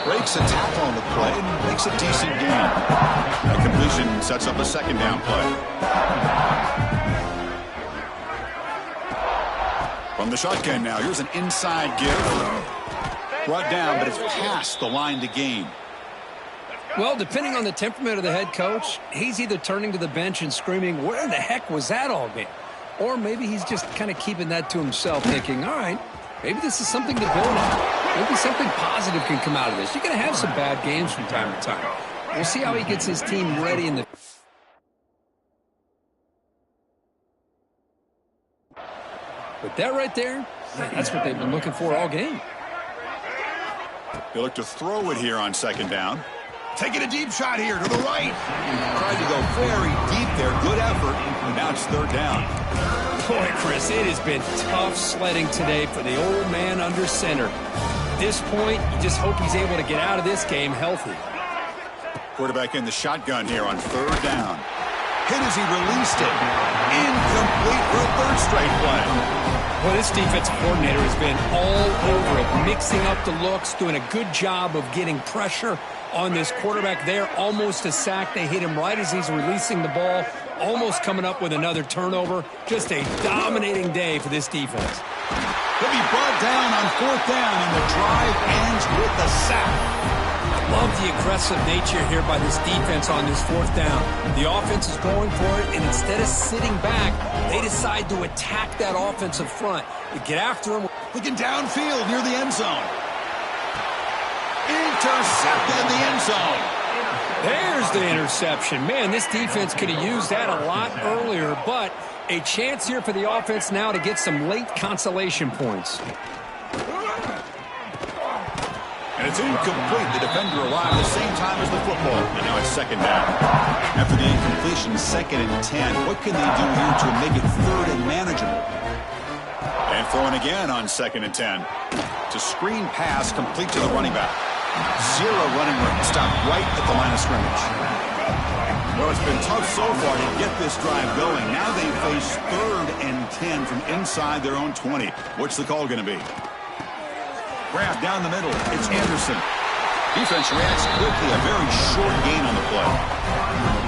S1: Breaks a tackle on the play and makes a decent gain. That completion sets up a second down play. From the shotgun now, here's an inside give. Brought down, but it's past the line to gain.
S2: Well, depending on the temperament of the head coach, he's either turning to the bench and screaming, "Where the heck was that all game?" Or maybe he's just kind of keeping that to himself, thinking, all right, maybe this is something to build on. Maybe something positive can come out of this. You're going to have some bad games from time to time. We'll see how he gets his team ready in the... But that right there, man, that's what they've been looking for all game.
S1: They look to throw it here on second down. Taking a deep shot here to the right. Tried to go very deep there. Good effort. Now it's third down.
S2: Boy, Chris, it has been tough sledding today for the old man under center. At this point, you just hope he's able to get out of this game healthy.
S1: Quarterback in the shotgun here on third down. Hit as he released it. Incomplete for a third straight play.
S2: Well, this defensive coordinator has been all over it, mixing up the looks, doing a good job of getting pressure on this quarterback there. Almost a sack. They hit him right as he's releasing the ball, almost coming up with another turnover. Just a dominating day for this defense.
S1: He'll be brought down on 4th down, and the drive ends with a sack.
S2: Love the aggressive nature here by this defense on this 4th down. The offense is going for it, and instead of sitting back, they decide to attack that offensive front. To get after him.
S1: Looking downfield near the end zone. Intercepted in the end zone.
S2: There's the interception. Man, this defense could have used that a lot earlier, but a chance here for the offense now to get some late consolation points.
S1: And it's incomplete. The defender arrived at the same time as the football. And now it's 2nd down. After the incompletion, 2nd and 10. What can they do here to make it 3rd and manageable? And throwing again on 2nd and 10. To screen pass complete to the running back. 0 running room. Stopped right at the line of scrimmage. Well, it's been tough so far to get this drive going. Now they face 3rd and 10 from inside their own 20. What's the call going to be? Grab down the middle. It's Anderson. Defense reacts quickly. A very short gain on the play.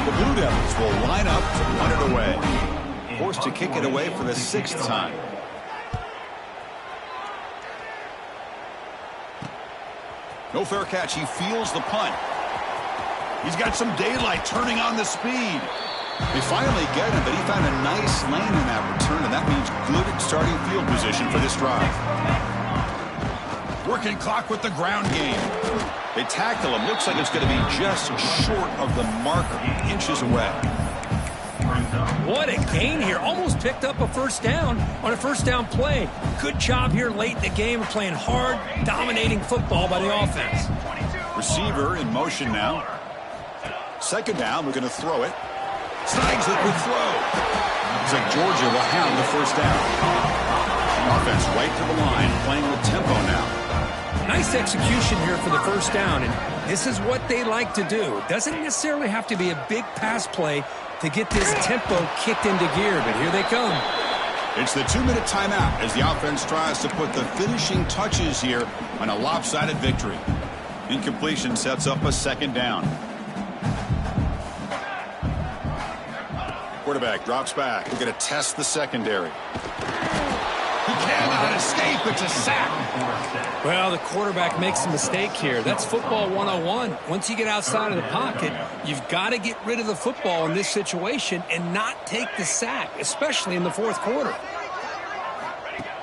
S1: The Blue Devils will line up to punt it away. Forced to kick it away for the 6th time. No fair catch. He feels the punt. He's got some daylight turning on the speed. They finally get him, but he found a nice lane in that return, and that means good starting field position for this drive. Working clock with the ground game. They tackle him. Looks like it's going to be just short of the marker, inches away.
S2: What a gain here. Almost picked up a 1st down on a 1st down play. Good job here late in the game of playing hard, dominating football by the offense. Receiver in motion now. 2nd down. We're going to throw it. Snags the quick throw. Looks like Georgia will have the 1st down. Offense right to the line, playing with tempo now. Nice execution here for the 1st down, and this is what they like to do. It doesn't necessarily have to be a big pass play to get this tempo kicked into gear, but here they come. It's the 2-minute timeout as the offense tries to put the finishing touches here on a lopsided victory. Incompletion sets up a 2nd down. Quarterback drops back. We're going to test the secondary. He cannot escape. It's a sack. Well, the quarterback makes a mistake here. That's football 101. Once you get outside of the pocket, you've got to get rid of the football in this situation and not take the sack, especially in the 4th quarter.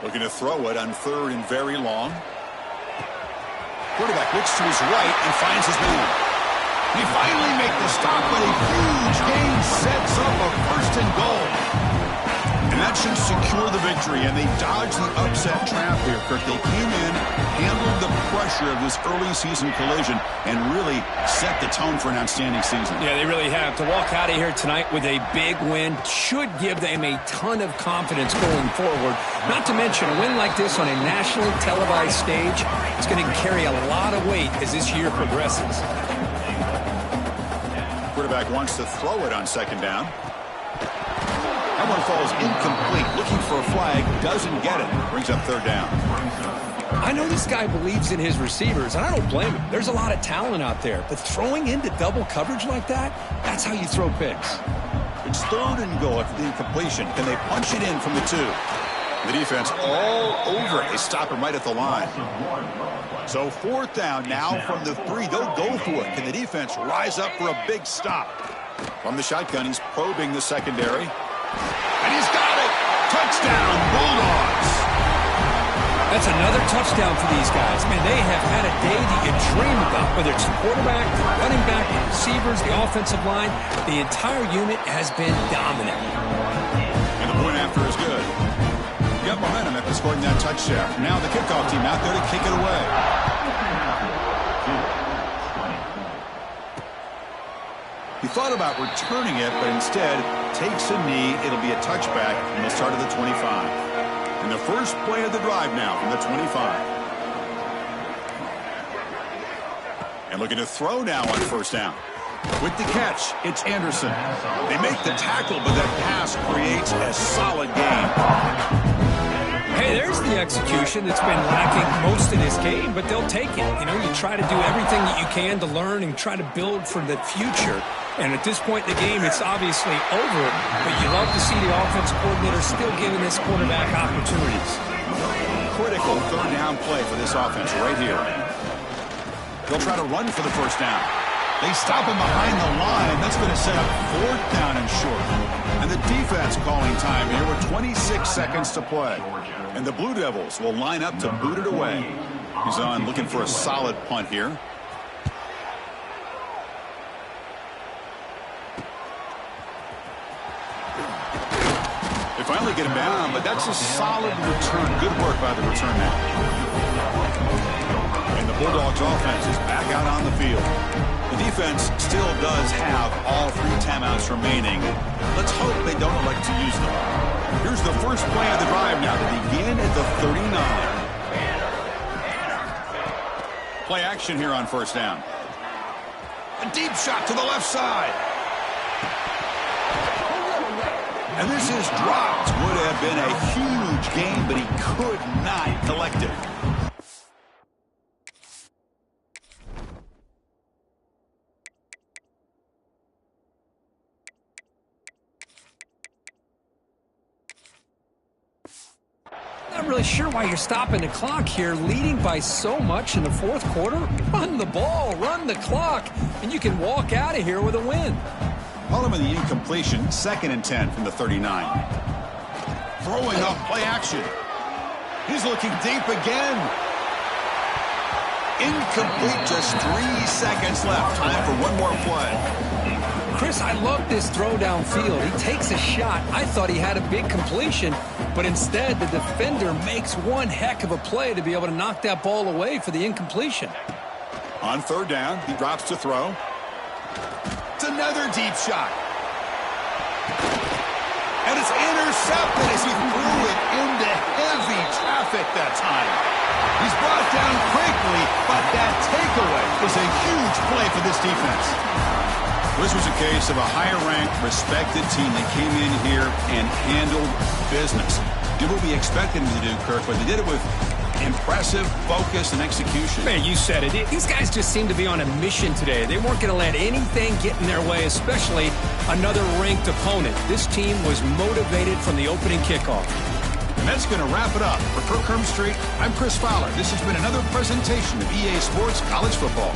S2: Looking to throw it on 3rd and very long. Quarterback looks to his right and finds his man. He finally makes the stop, but a huge gain sets up a 1st and goal. And that should secure the victory, and they dodged the upset trap here, Kirk. They came in, handled the pressure of this early season collision, and really set the tone for an outstanding season. Yeah, they really have. To walk out of here tonight with a big win should give them a ton of confidence going forward. Not to mention, a win like this on a nationally televised stage is going to carry a lot of weight as this year progresses. Quarterback wants to throw it on 2nd down. That one falls incomplete. Looking for a flag. Doesn't get it. Brings up 3rd down. I know this guy believes in his receivers, and I don't blame him. There's a lot of talent out there. But throwing into double coverage like that, that's how you throw picks. It's 3rd and goal after the incompletion. Can they punch it in from the 2? The defense all over it. They stop him right at the line. So 4th down now from the 3. They'll go for it. Can the defense rise up for a big stop? From the shotgun, he's probing the secondary. And he's got it! Touchdown, Bulldogs! That's another touchdown for these guys. Man, they have had a day that you dream about, whether it's the quarterback, the running back, the receivers, the offensive line. The entire unit has been dominant. And the point after is good. Got momentum after scoring that touchdown. Now the kickoff team out there to kick it away. He thought about returning it, but instead takes a knee. It'll be a touchback from the start of the 25. And the first play of the drive now from the 25. And looking to throw now on 1st down. With the catch, it's Anderson. They make the tackle, but that pass creates a solid gain. Hey, there's the execution that's been lacking most of this game, but they'll take it. You know, you try to do everything that you can to learn and try to build for the future. And at this point in the game, it's obviously over, but you love to see the offensive coordinator still giving this quarterback opportunities.
S1: critical third down play for this offense right here. They'll try to run for the first down. They stop him behind the line. That's going to set up fourth down and short. And the defense calling time here with 26 seconds to play. And the Blue Devils will line up to boot it away. He's on looking for a solid punt here. They finally get him down, but that's a solid return. Good work by the return man. And the Bulldogs offense is back out on the field. The defense still does have all 3 timeouts remaining. Let's hope they don't elect to use them. Here's the first play of the drive now to begin at the 39. Play action here on first down. A deep shot to the left side. And this is dropped. Would have been a huge gain, but he could not collect it.
S2: Not really sure why you're stopping the clock here, leading by so much in the fourth quarter. Run the ball, run the clock, and you can walk out of here with a win.
S1: Call him in the incompletion, 2nd and 10 from the 39. Throwing up play action. He's looking deep again. Incomplete, just 3 seconds left. Time for one more play.
S2: Chris, I love this throw downfield. He takes a shot. I thought he had a big completion, but instead the defender makes one heck of a play to be able to knock that ball away for the incompletion.
S1: On third down, he drops to throw. It's another deep shot. And it's intercepted as he threw it into heavy traffic that time. He's brought down quickly, but that takeaway is a huge play for this defense. This was a case of a higher-ranked, respected team that came in here and handled business. Did what we expected them to do, Kirk, but they did it with impressive focus and execution.
S2: Man, you said it. These guys just seem to be on a mission today. They weren't going to let anything get in their way, especially another ranked opponent. This team was motivated from the opening kickoff.
S1: And that's going to wrap it up. For Kirk Street, I'm Chris Fowler. This has been another presentation of EA Sports College Football.